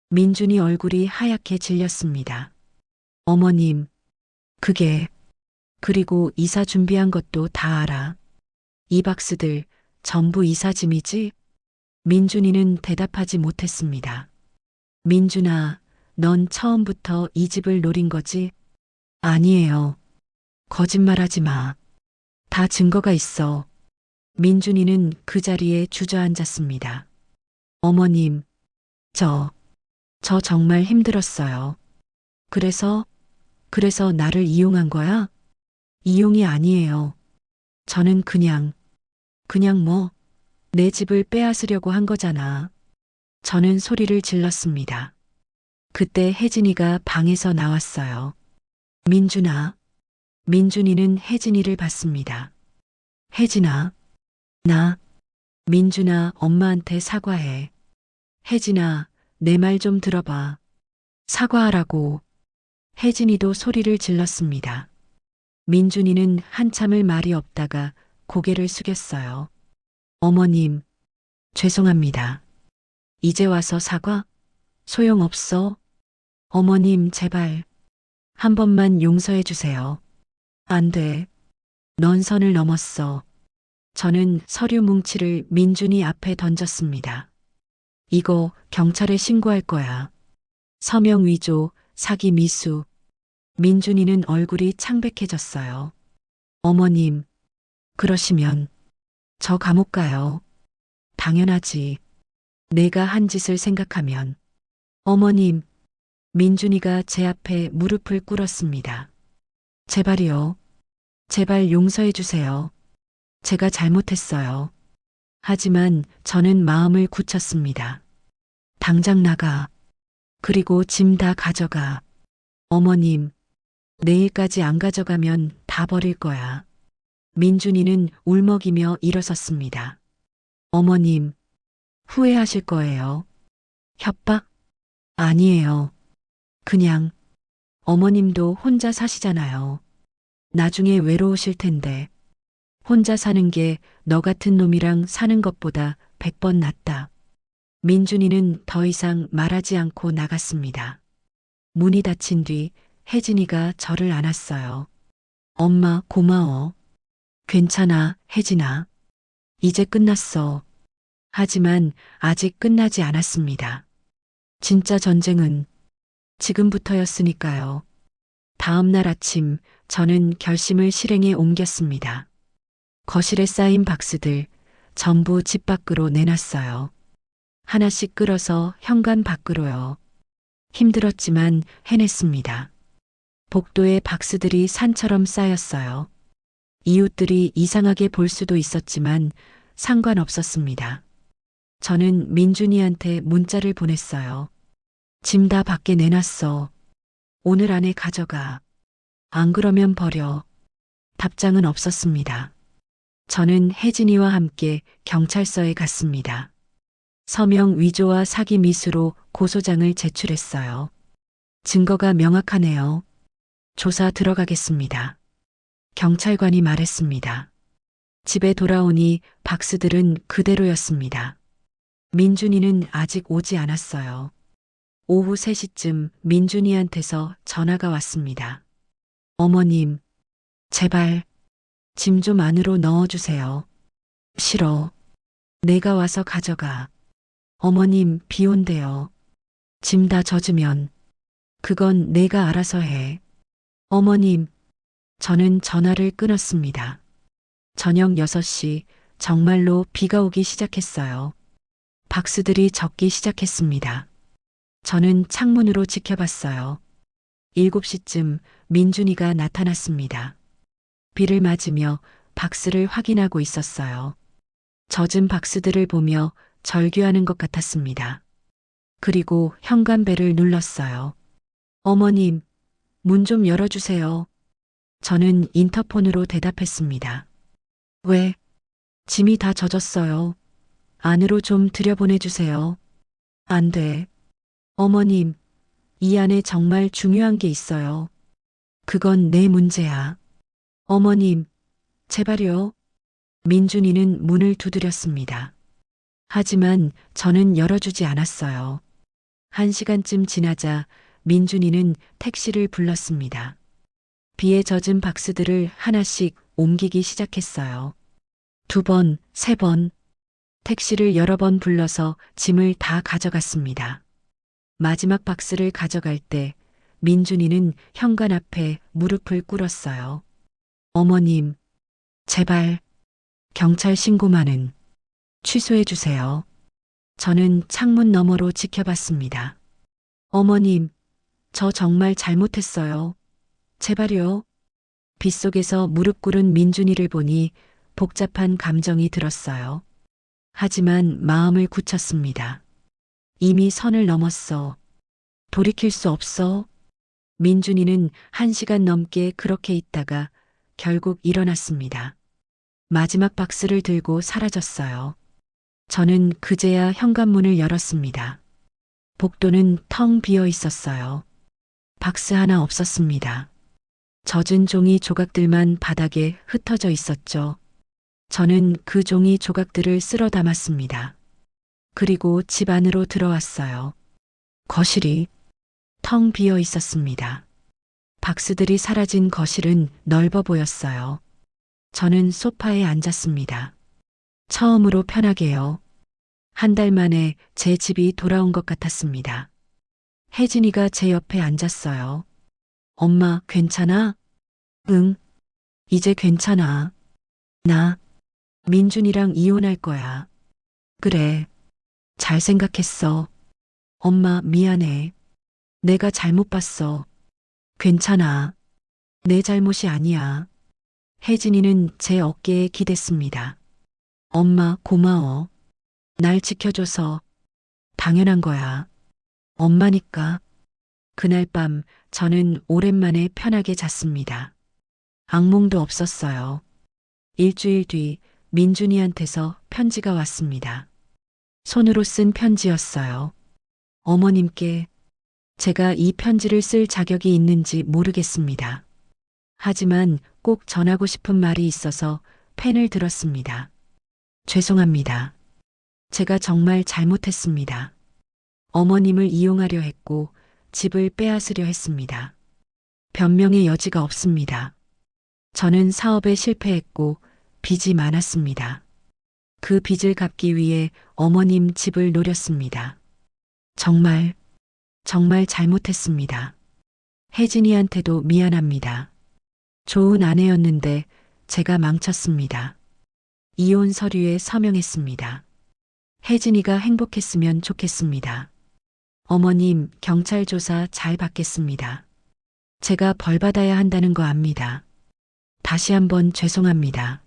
Speaker 2: 민준이 얼굴이 하얗게 질렸습니다. 어머님, 그리고 이사 준비한 것도 다 알아. 이 박스들 전부 이사 짐이지? 민준이는 대답하지 못했습니다. 민준아, 넌 처음부터 이 집을 노린 거지? 아니에요. 거짓말하지 마. 다 증거가 있어. 민준이는 그 자리에 주저앉았습니다. 어머님, 저 정말 힘들었어요. 그래서 나를 이용한 거야? 이용이 아니에요. 저는 그냥 내 집을 빼앗으려고 한 거잖아. 저는 소리를 질렀습니다. 그때 혜진이가 방에서 나왔어요. 민준아. 민준이는 혜진이를 봤습니다. 혜진아, 민준아, 엄마한테 사과해. 혜진아, 내 말 좀 들어봐. 사과하라고. 혜진이도 소리를 질렀습니다. 민준이는 한참을 말이 없다가 고개를 숙였어요. 어머님, 죄송합니다. 이제 와서 사과? 소용없어. 어머님, 제발. 한 번만 용서해 주세요. 안 돼. 넌 선을 넘었어. 저는 서류 뭉치를 민준이 앞에 던졌습니다. 이거 경찰에 신고할 거야. 서명 위조, 사기 미수. 민준이는 얼굴이 창백해졌어요. 어머님, 그러시면 저 감옥 가요. 당연하지. 내가 한 짓을 생각하면. 어머님, 민준이가 제 앞에 무릎을 꿇었습니다. 제발이요. 제발 용서해 주세요. 제가 잘못했어요. 하지만 저는 마음을 굳혔습니다. 당장 나가. 그리고 짐 다 가져가. 어머님, 내일까지 안 가져가면 다 버릴 거야. 민준이는 울먹이며 일어섰습니다. 어머님, 후회하실 거예요. 협박? 아니에요. 그냥 어머님도 혼자 사시잖아요. 나중에 외로우실 텐데 혼자 사는 게 너 같은 놈이랑 사는 것보다 100번 낫다. 민준이는 더 이상 말하지 않고 나갔습니다. 문이 닫힌 뒤 혜진이가 저를 안았어요. 엄마, 고마워. 괜찮아, 혜진아. 이제 끝났어. 하지만 아직 끝나지 않았습니다. 진짜 전쟁은 지금부터였으니까요. 다음 날 아침 저는 결심을 실행에 옮겼습니다. 거실에 쌓인 박스들 전부 집 밖으로 내놨어요. 하나씩 끌어서 현관 밖으로요. 힘들었지만 해냈습니다. 복도에 박스들이 산처럼 쌓였어요. 이웃들이 이상하게 볼 수도 있었지만 상관없었습니다. 저는 민준이한테 문자를 보냈어요. 짐 다 밖에 내놨어. 오늘 안에 가져가. 안 그러면 버려. 답장은 없었습니다. 저는 혜진이와 함께 경찰서에 갔습니다. 서명 위조와 사기 미수로 고소장을 제출했어요. 증거가 명확하네요. 조사 들어가겠습니다. 경찰관이 말했습니다. 집에 돌아오니 박스들은 그대로였습니다. 민준이는 아직 오지 않았어요. 오후 3시쯤 민준이한테서 전화가 왔습니다. 어머님, 제발 짐 좀 안으로 넣어주세요. 싫어. 내가 와서 가져가. 어머님, 비 온대요. 짐 다 젖으면 그건 내가 알아서 해. 어머님, 저는 전화를 끊었습니다. 저녁 6시 정말로 비가 오기 시작했어요. 박스들이 젖기 시작했습니다. 저는 창문으로 지켜봤어요. 7시쯤 민준이가 나타났습니다. 비를 맞으며 박스를 확인하고 있었어요. 젖은 박스들을 보며 절규하는 것 같았습니다. 그리고 현관벨을 눌렀어요. 어머님, 문 좀 열어주세요. 저는 인터폰으로 대답했습니다. 왜? 짐이 다 젖었어요. 안으로 좀 들여보내주세요. 안 돼. 어머님, 이 안에 정말 중요한 게 있어요. 그건 내 문제야. 어머님, 제발요. 민준이는 문을 두드렸습니다. 하지만 저는 열어주지 않았어요. 1시간쯤 지나자 민준이는 택시를 불렀습니다. 비에 젖은 박스들을 하나씩 옮기기 시작했어요. 2번, 3번. 택시를 여러 번 불러서 짐을 다 가져갔습니다. 마지막 박스를 가져갈 때 민준이는 현관 앞에 무릎을 꿇었어요. 어머님, 제발 경찰 신고만은 취소해 주세요. 저는 창문 너머로 지켜봤습니다. 어머님, 저 정말 잘못했어요. 제발요. 빗속에서 무릎 꿇은 민준이를 보니 복잡한 감정이 들었어요. 하지만 마음을 굳혔습니다. 이미 선을 넘었어. 돌이킬 수 없어. 민준이는 1시간 넘게 그렇게 있다가 결국 일어났습니다. 마지막 박스를 들고 사라졌어요. 저는 그제야 현관문을 열었습니다. 복도는 텅 비어 있었어요. 박스 하나 없었습니다. 젖은 종이 조각들만 바닥에 흩어져 있었죠. 저는 그 종이 조각들을 쓸어 담았습니다. 그리고 집 안으로 들어왔어요. 거실이 텅 비어 있었습니다. 박스들이 사라진 거실은 넓어 보였어요. 저는 소파에 앉았습니다. 처음으로 편하게요. 1달 만에 제 집이 돌아온 것 같았습니다. 혜진이가 제 옆에 앉았어요. 엄마, 괜찮아? 응, 이제 괜찮아. 나 민준이랑 이혼할 거야. 그래, 잘 생각했어. 엄마, 미안해. 내가 잘못 봤어. 괜찮아. 내 잘못이 아니야. 혜진이는 제 어깨에 기댔습니다. 엄마, 고마워. 날 지켜줘서. 당연한 거야. 엄마니까. 그날 밤 저는 오랜만에 편하게 잤습니다. 악몽도 없었어요. 일주일 뒤 민준이한테서 편지가 왔습니다. 손으로 쓴 편지였어요. 어머님께 제가 이 편지를 쓸 자격이 있는지 모르겠습니다. 하지만 꼭 전하고 싶은 말이 있어서 펜을 들었습니다. 죄송합니다. 제가 정말 잘못했습니다. 어머님을 이용하려 했고 집을 빼앗으려 했습니다. 변명의 여지가 없습니다. 저는 사업에 실패했고 빚이 많았습니다. 그 빚을 갚기 위해 어머님 집을 노렸습니다. 정말 잘못했습니다. 혜진이한테도 미안합니다. 좋은 아내였는데 제가 망쳤습니다. 이혼 서류에 서명했습니다. 혜진이가 행복했으면 좋겠습니다. 어머님, 경찰 조사 잘 받겠습니다. 제가 벌 받아야 한다는 거 압니다. 다시 한번 죄송합니다.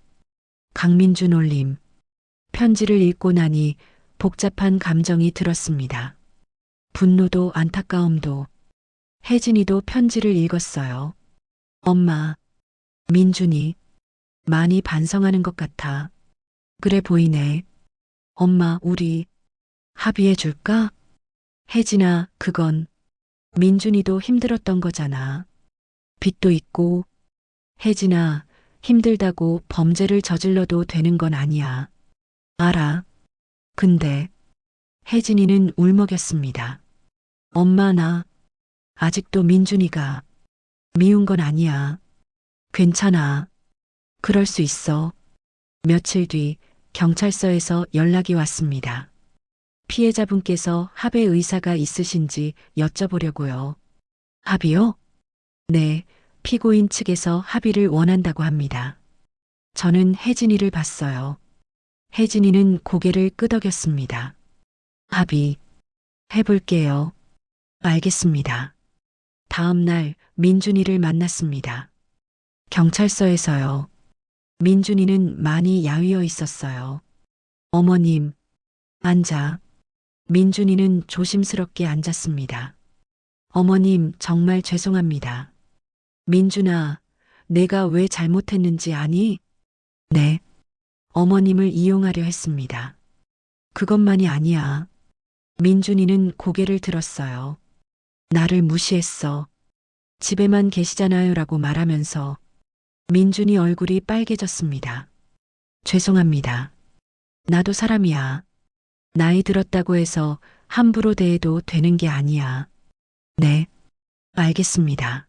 Speaker 2: 강민준 올림. 편지를 읽고 나니 복잡한 감정이 들었습니다. 분노도 안타까움도. 혜진이도 편지를 읽었어요. 엄마, 민준이 많이 반성하는 것 같아. 그래 보이네. 엄마, 우리 합의해 줄까? 혜진아, 그건 민준이도 힘들었던 거잖아. 빚도 있고. 혜진아, 힘들다고 범죄를 저질러도 되는 건 아니야. 알아. 근데 혜진이는 울먹였습니다. 엄마, 나 아직도 민준이가 미운 건 아니야. 괜찮아. 그럴 수 있어. 며칠 뒤 경찰서에서 연락이 왔습니다. 피해자분께서 합의 의사가 있으신지 여쭤보려고요. 합의요? 네, 피고인 측에서 합의를 원한다고 합니다. 저는 혜진이를 봤어요. 혜진이는 고개를 끄덕였습니다. 합의, 해볼게요. 알겠습니다. 다음 날 민준이를 만났습니다. 경찰서에서요. 민준이는 많이 야위어 있었어요. 어머님, 앉아. 민준이는 조심스럽게 앉았습니다. 어머님, 정말 죄송합니다. 민준아, 내가 왜 잘못했는지 아니? 네. 어머님을 이용하려 했습니다. 그것만이 아니야. 민준이는 고개를 들었어요. 나를 무시했어. 집에만 계시잖아요 라고 말하면서 민준이 얼굴이 빨개졌습니다. 죄송합니다. 나도 사람이야. 나이 들었다고 해서 함부로 대해도 되는 게 아니야. 네, 알겠습니다.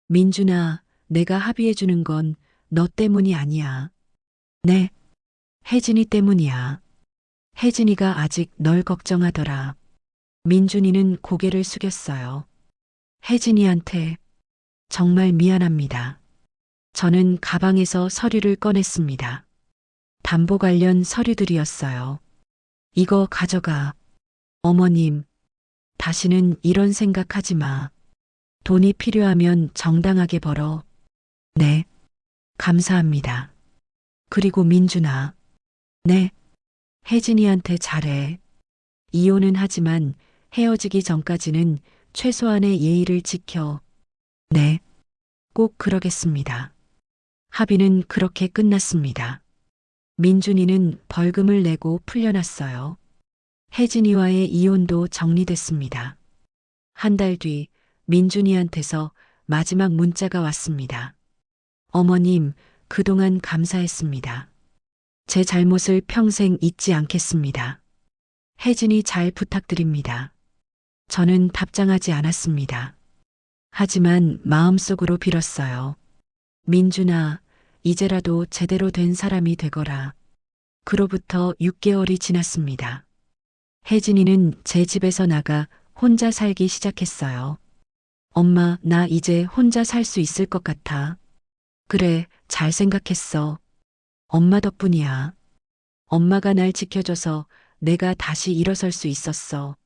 Speaker 2: 민준아, 내가 합의해 주는 건 너 때문이 아니야. 네, 혜진이 때문이야. 혜진이가 아직 널 걱정하더라. 민준이는 고개를 숙였어요. 혜진이한테 정말 미안합니다. 저는 가방에서 서류를 꺼냈습니다. 담보 관련 서류들이었어요. 이거 가져가. 어머님, 다시는 이런 생각하지 마. 돈이 필요하면 정당하게 벌어. 네, 감사합니다. 그리고 민준아. 네, 혜진이한테 잘해. 이혼은 하지만 헤어지기 전까지는 최소한의 예의를 지켜. 네, 꼭 그러겠습니다. 합의는 그렇게 끝났습니다. 민준이는 벌금을 내고 풀려났어요. 혜진이와의 이혼도 정리됐습니다. 한 달 뒤 민준이한테서 마지막 문자가 왔습니다. 어머님, 그동안 감사했습니다. 제 잘못을 평생 잊지 않겠습니다. 혜진이 잘 부탁드립니다. 저는 답장하지 않았습니다. 하지만 마음속으로 빌었어요. 민준아, 이제라도 제대로 된 사람이 되거라. 그로부터 6개월이 지났습니다. 혜진이는 제 집에서 나가 혼자 살기 시작했어요. 엄마, 나 이제 혼자 살 수 있을 것 같아. 그래, 잘 생각했어. 엄마 덕분이야. 엄마가 날 지켜줘서 내가 다시 일어설 수 있었어.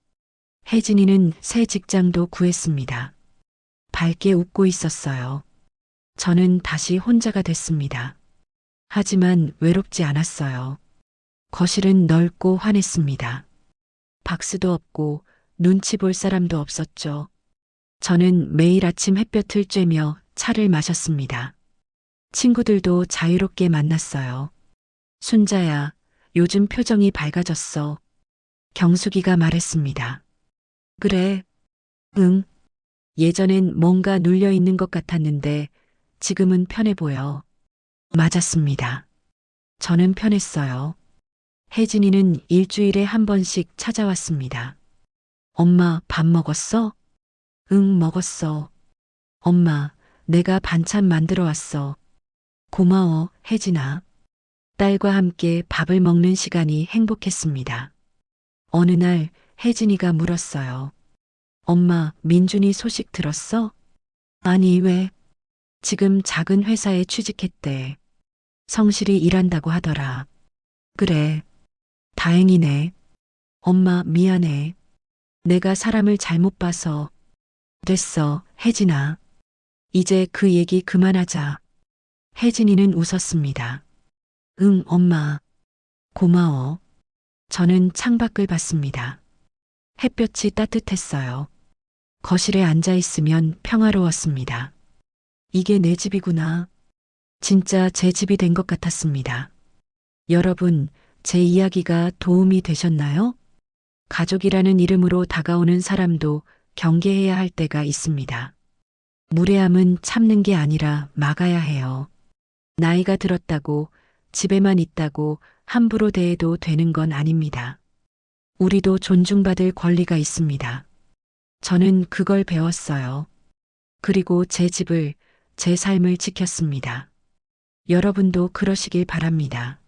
Speaker 2: 혜진이는 새 직장도 구했습니다. 밝게 웃고 있었어요. 저는 다시 혼자가 됐습니다. 하지만 외롭지 않았어요. 거실은 넓고 환했습니다. 박스도 없고 눈치 볼 사람도 없었죠. 저는 매일 아침 햇볕을 쬐며 차를 마셨습니다. 친구들도 자유롭게 만났어요. 순자야, 요즘 표정이 밝아졌어. 경숙이가 말했습니다. 그래. 응. 예전엔 뭔가 눌려 있는 것 같았는데 지금은 편해 보여. 맞았습니다. 저는 편했어요. 혜진이는 일주일에 한 번씩 찾아왔습니다. 엄마, 밥 먹었어? 응, 먹었어. 엄마, 내가 반찬 만들어 왔어. 고마워, 혜진아. 딸과 함께 밥을 먹는 시간이 행복했습니다. 어느 날 혜진이가 물었어요. 엄마, 민준이 소식 들었어? 아니, 왜? 지금 작은 회사에 취직했대. 성실히 일한다고 하더라. 그래. 다행이네. 엄마, 미안해. 내가 사람을 잘못 봐서. 됐어, 혜진아. 이제 그 얘기 그만하자. 혜진이는 웃었습니다. 응, 엄마. 고마워. 저는 창밖을 봤습니다. 햇볕이 따뜻했어요. 거실에 앉아 있으면 평화로웠습니다. 이게 내 집이구나. 진짜 제 집이 된 것 같았습니다. 여러분, 제 이야기가 도움이 되셨나요? 가족이라는 이름으로 다가오는 사람도 경계해야 할 때가 있습니다. 무례함은 참는 게 아니라 막아야 해요. 나이가 들었다고, 집에만 있다고 함부로 대해도 되는 건 아닙니다. 우리도 존중받을 권리가 있습니다. 저는 그걸 배웠어요. 그리고 제 집을, 제 삶을 지켰습니다. 여러분도 그러시길 바랍니다.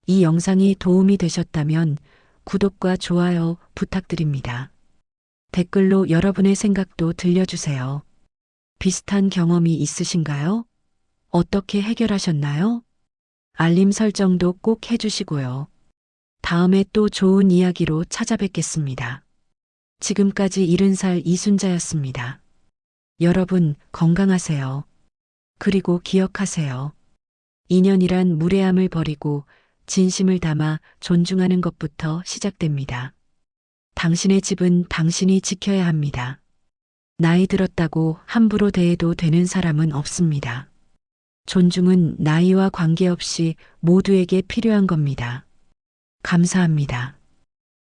Speaker 2: 이 영상이 도움이 되셨다면 구독과 좋아요 부탁드립니다. 댓글로 여러분의 생각도 들려주세요. 비슷한 경험이 있으신가요? 어떻게 해결하셨나요? 알림 설정도 꼭 해주시고요. 다음에 또 좋은 이야기로 찾아뵙겠습니다. 지금까지 70살 이순자였습니다. 여러분 건강하세요. 그리고 기억하세요. 인연이란 무례함을 버리고 진심을 담아 존중하는 것부터 시작됩니다. 당신의 집은 당신이 지켜야 합니다. 나이 들었다고 함부로 대해도 되는 사람은 없습니다. 존중은 나이와 관계없이 모두에게 필요한 겁니다. 감사합니다.